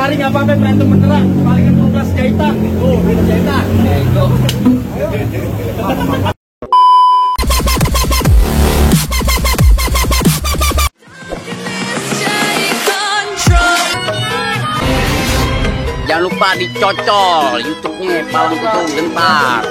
hari nggak apa-apa berantem beneran. Palingan 12 jahitan. Oh, beda jahitan. Ego. Jangan lupa dicocol YouTube-nya Palang Pitu Gentar.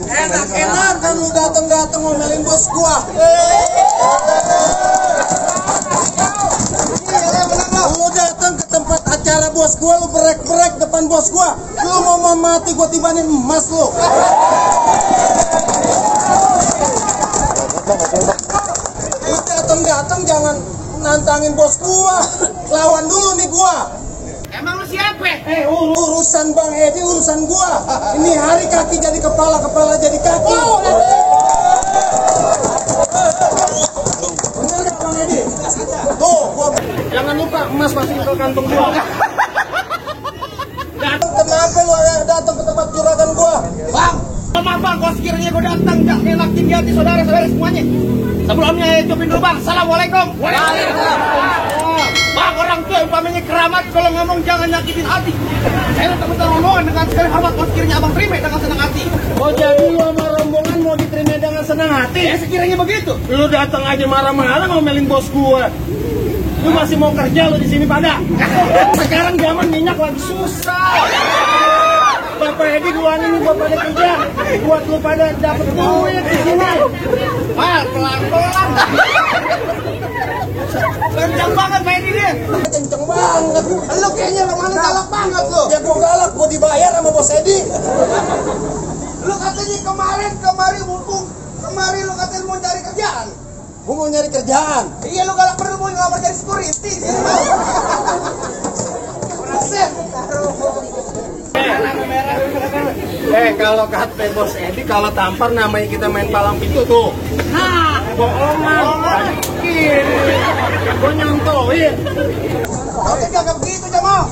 Enak-enak kan lu dateng-dateng ngomelin bos gua. Lu datang ke tempat acara bos gua, lu berek-berek depan bos gua. Lu mau mati gua tibanin emas lu. Lu datang-datang jangan nantangin bos gua. Lawan dulu nih gua. Emang lu siapa? Urusan Bang Edi, urusan gua. Ini hari kaki jadi kepala, kepala jadi kaki. Bener gak Bang Edi? Tuh, gua. Jangan lupa emas masukin ke kantong gua. Kenapa lu datang ke tempat juragan gua? Bang, maaf bang, kalau sekiranya gua datang gak enak tinggi hati saudara-saudara semuanya. Sebelumnya ucapin dulu bang, assalamualaikum. Waalaikumsalam. Bang, orang tua umpamanya keramat, kalau ngomong jangan nyakitin hati. Saya udah teman rombongan dengan sekali hormat, kalau sekiranya abang terima dengan senang hati. Oh jadi lu sama rombongan mau diterima dengan senang hati? Ya sekiranya begitu. Lu datang aja marah-marah ngomelin bos gua. Lu masih mau kerja lu di sini pada? Sekarang zaman minyak lagi susah. Bapak Edi duluan ini buat pada kerja, buat lu pada dapet duit di sini. Ah, pelan-pelan. Kencang banget Pak Edi dia. Kenceng banget. Lu kayaknya kemana galak banget lu. Ya gua galak, gua dibayar sama bos Edi. Lu katanya kemari mumpung kemari lu katanya mau cari kerjaan. Gua mau nyari kerjaan. Iya lu galak perlu mau ngelamar jadi security. Kalau kata bos Edi, kalau tampar namanya kita main palang pintu tuh. Nah, bohongan. Gua nyontohin. Oke, gak begitu Jamal.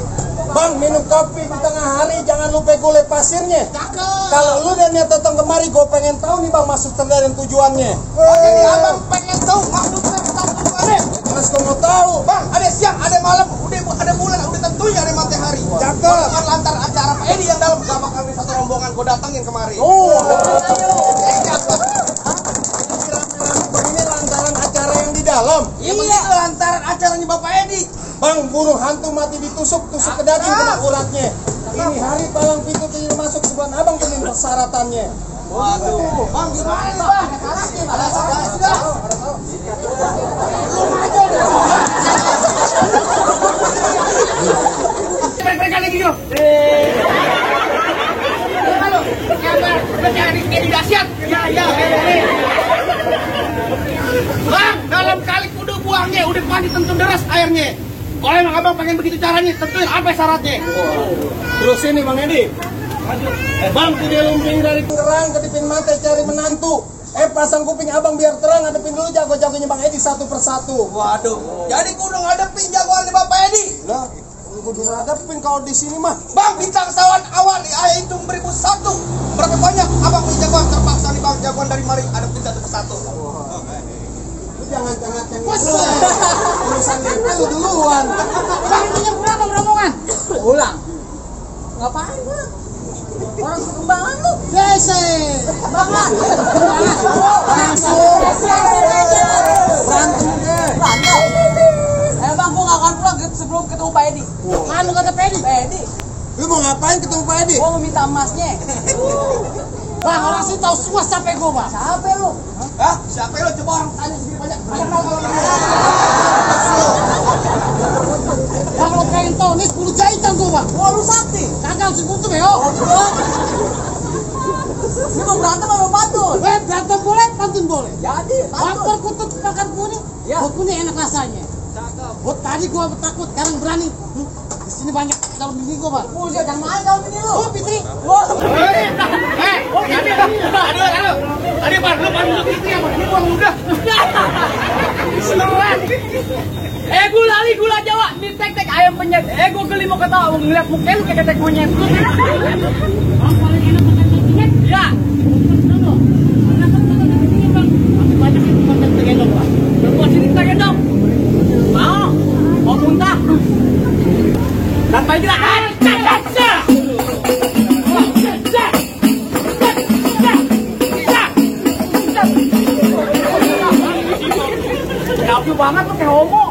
Bang, minum kopi di tengah hari, jangan lupa gulai pasirnya. Cakep. Kalau lu dan niat datang kemari, gue pengen tahu nih bang maksud dan tujuannya. Ini abang pengen tahu maksudnya tujuannya. Mas gue mau tahu. Bang, ada siang, ada malam, udah ada bulan, udah tentunya ada matahari. Cakep. Lantar acara Pak Edi yang dalam gak bakal satu rombongan gue datangin kemari. Oh. Cakep. Ini lantaran acara yang di dalam. Iya, begitu lantaran acaranya Bapak Edi. Bang, burung hantu mati ditusuk ke daging kena uratnya. Ini hari palang pintu tidak masuk sebulan abang penuh persyaratannya. Waduh, bang gimana nih bang? Ada syaratnya sudah. Belum aja deh. Mereka lagi gitu. Halo, siapa? Ini dahsyat. Ya. Bang, dalam kali kudu buangnya udah mandi tentu deras airnya. Kalau emang abang pengen begitu caranya, tentuin apa syaratnya? Terus ini Bang Edi. Bang, dia lumping dari terang kedipin mata cari menantu. Pasang kuping abang biar terang, ngadepin dulu jago-jagonya Bang Edi satu persatu. Waduh, jadi kudu ngadepin jagoan Bapak Edi. Lah, kudu ngadepin kalau di sini mah. Bang, bintang sawan awal itu 1001. Berapa banyak abang punya jagoan terpaksa nih bang, jagoan dari mari adepin satu persatu. Jangan urusan itu duluan. Bang, punya berapa rombongan? Ulang. Ngapain bang? Orang kembangan lu. Yese. Banget. Langsung. Berantem. Bang, gua gak akan pulang sebelum ketemu lu minta emasnya. Bang, orang sih tahu semua siapa gue, Bang. Siapa lu? Hah? Siapa lo? Coba orang tanya sedikit banyak. Bang, lo pengen tahu nih 10 jahitan gue, Bang. Wah, lu sakti. Kagak sebutu, Beo. Oh, gitu. Ini mau berantem sama pantun? Berantem boleh, pantun boleh. Jadi, pantun. Kutut makan kuning. Ya. Kuning enak rasanya. Cakep. Tadi gua takut, sekarang berani. Di sini banyak calon bini gua, Bang. Oh, jangan main calon bini lu. Oh, Fitri. Wah. Tadi Bang, lu panggil Fitri apa? Ini gua udah. Seneran. Gula Jawa, di tek-tek ayam penyet. Gua geli mau ketawa, ngeliat muka lu kayak tek monyet. Bang, paling enak makan penyet? Ya. Banyak yang makan tegendong, Bang. Berbuat sini tegendong. Mau muntah. Dan baik kita. Jauh banget tuh kayak homo.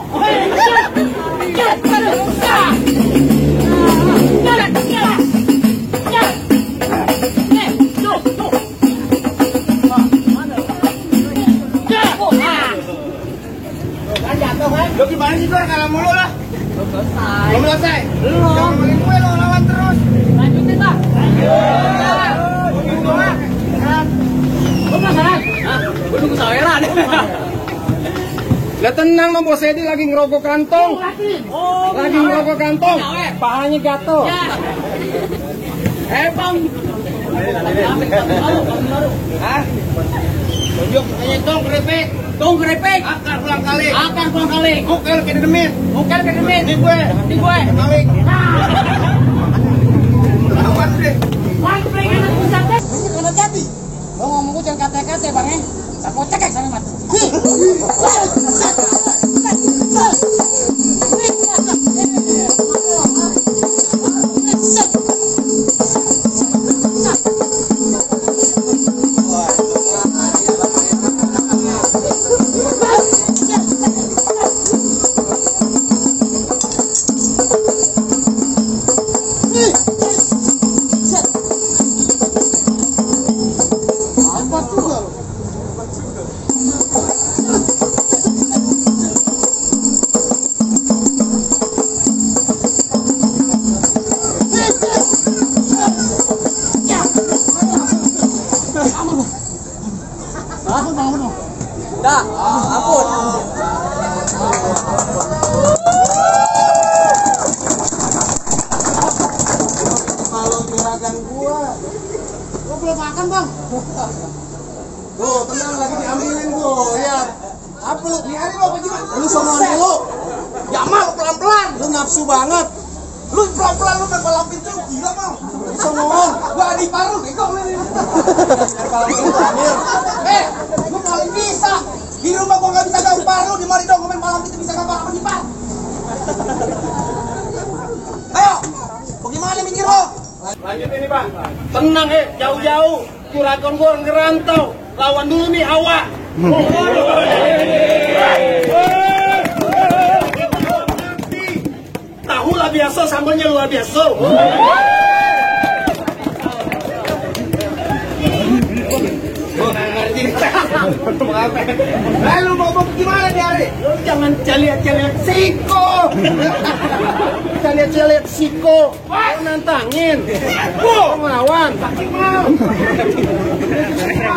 Lo gimana sih, Bang? Kalah mulu lah. Belum selesai. Jangan main gue, lo lawan terus. Lanjutin, Bang. Gue penasaran. Gue nunggu saweran. Lah tenang dong, Bos Edi lagi ngerokok kantong. Lagi ngerokok kantong. Pahanya gatel. Bang. Hah? Tunjuk katanya dong keripik. Akar pulang kali. Kukel ke demit. Di gue. Maling. Lawan deh. Ini kena jati. Lo ngomong gue jangan kata-kata, Bang, ya. Aku cekek sama mati. Lo belum makan, Bang? Tuh, tenang lagi diambilin tuh, lihat. Apa lu? Biarin lo, gimana? Lu sonoan dulu. Jamal, pelan-pelan. Lu nafsu banget. Lu pelan-pelan, lu ngekolam pintu, gila mau. Lu sonoan. Gua adi paru, bego lu ini. Kalau itu terakhir. Lu paling bisa. Di rumah gua gak bisa gaul paru, di mari dong main malam itu bisa gak bakal menipar. Ayo, bagaimana mikir lo? Lanjut ini, Bang. Tenang, jauh-jauh. Kuraton gua ngerantau. Lawan dulu nih Hawa. Tahu lah biasa, sambalnya luar biasa. Lu mau gimana nih hari? Lu jangan celiak-celiak siko. Celiak-celiak siko. Lu nantangin. Ngelawan.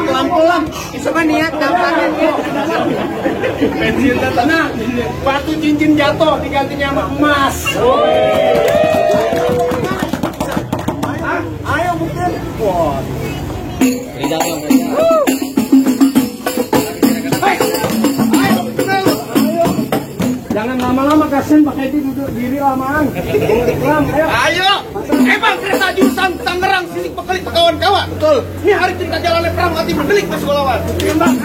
Pelan-pelan. Bisa niat gampangin kok. Bensin tenang. Batu cincin jatuh digantinya sama emas. Ayo buktiin. Wah. Jangan lama-lama, kasihan pakai duduk diri lamaan. Ayo. Bang, kereta jurusan Tangerang Silik Pekelik ke kawan-kawan. Betul. Ini hari cerita jalannya perang mati berdelik masuk lawan. Bang.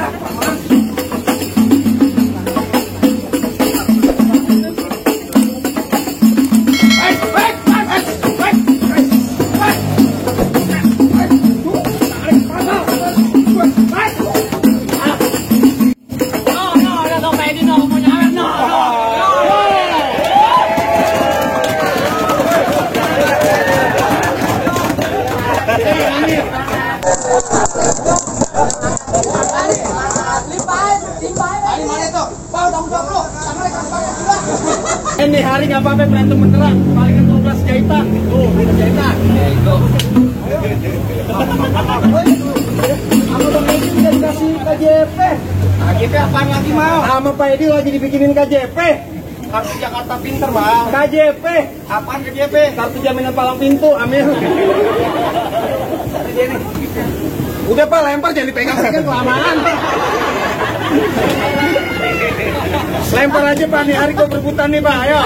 itu. Bau tanggung jawab lu. Tangan ikan banyak juga. Ini hari nggak apa-apa berantem beneran. Palingan 12 jahitan. Tuh, jahitan. Itu. Aku Bang Edi udah dikasih KJP. KJP apaan lagi mau? Sama Pak Edi lagi dibikinin KJP. Kartu Jakarta Pinter bang. KJP. Apaan KJP? Kartu jaminan palang pintu, ambil. Udah Pak, lempar jangan dipegang-pegang kelamaan. Lempar aja Pak, nih hari kau berebutan nih Pak, ayo.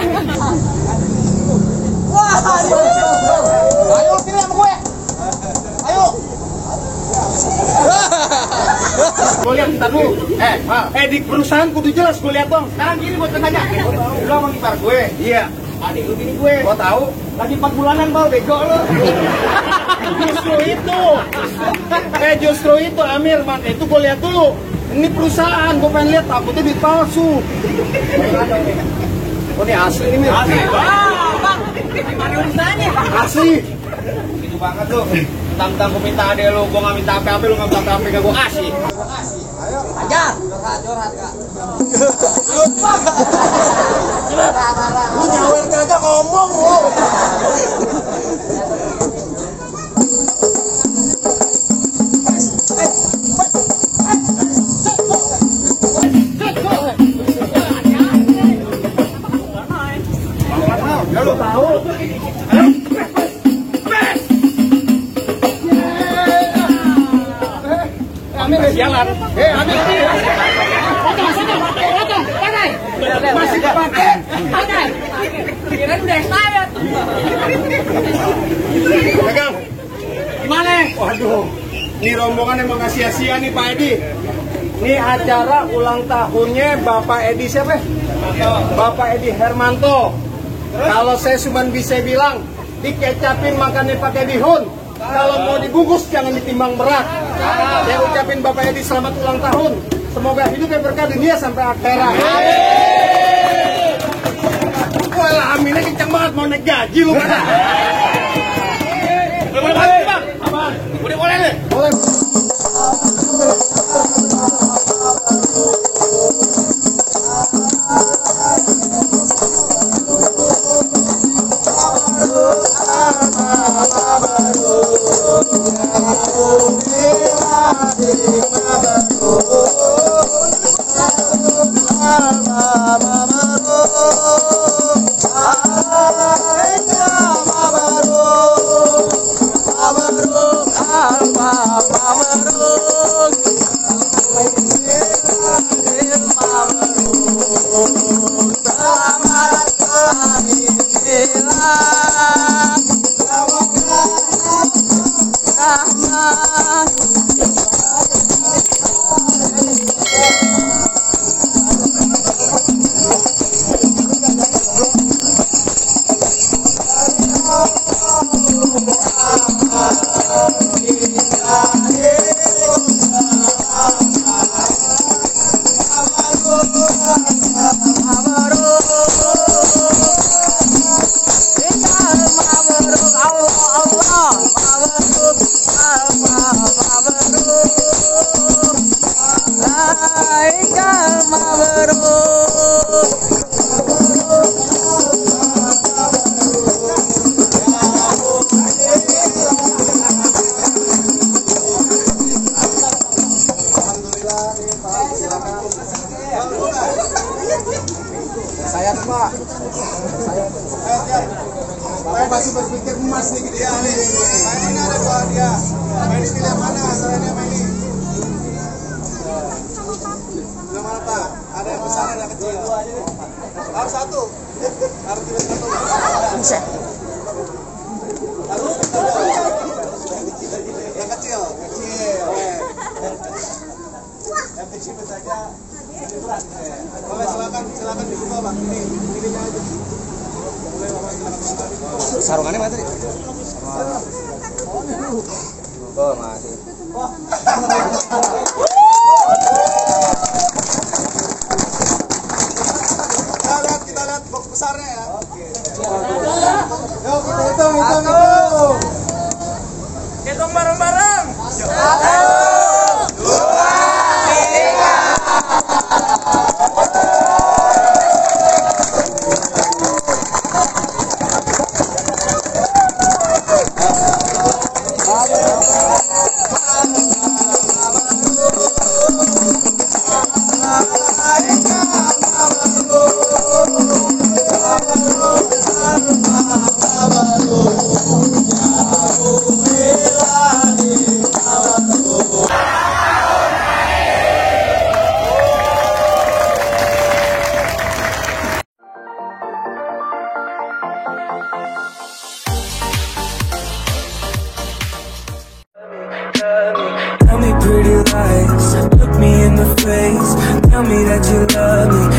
Wah, Ayo sini sama gue. Ayo. Gue lihat ntar dulu. Di perusahaan kudu jelas gue lihat dong. Sekarang gini gue tanya. Lu sama ipar gue. Iya. Adik lu bini gue. Gue tahu. Lagi 4 bulanan bau bego lu. Justru itu Amir, man. Itu gue lihat dulu. Ini perusahaan, gue pengen lihat takutnya duit palsu. Oh ini asli ini Mir. Asli. Bang. Gimana urusannya? Asli. Gitu banget lu. Tentang gue minta adek lu, gue gak minta apa-apa, lu gak minta apa-apa, gak gue kasih. Ayo. Ajar. Curhat kak. Lu nyawer kagak ngomong lu. Ya lu tahu. Amir jalan. Amir. Masih dipakai. Kirain udah expired. Pegang. Gimana? Waduh. Ini rombongan emang gak sia-sia nih Pak Edi. Ini acara ulang tahunnya Bapak Edi siapa? Bapak Edi Hermanto. Kalau saya cuma bisa bilang, dikecapin makannya pakai bihun. Kalau mau dibungkus jangan ditimbang berat. Saya ucapin Bapak Edi selamat ulang tahun. Semoga hidupnya berkah dunia sampai akhirat. Walah aminnya kencang banget mau naik gaji lu. Boleh banget bang? Apaan? Udah boleh nih? Boleh. Saya Pak. Saya masih berpikir emas nih dia nih. Ini ada buah dia. Ini pilih yang mana? Saya yang ini. Yang mana Pak? Ada yang besar, ada yang kecil. Harus satu. Harus pilih satu. Bisa. Harus yang kecil, kecil. Yang kecil saja. Boleh silakan dibuka Bang. Ini aja. Boleh Bapak silakan. Sarungannya mana tadi? Oh, masih. Kita lihat box besarnya ya. Oke. Yuk kita hitung. Hitung bareng-bareng. 1, 2, 3. Tell me pretty lies, look me in the face. Tell me that you love me.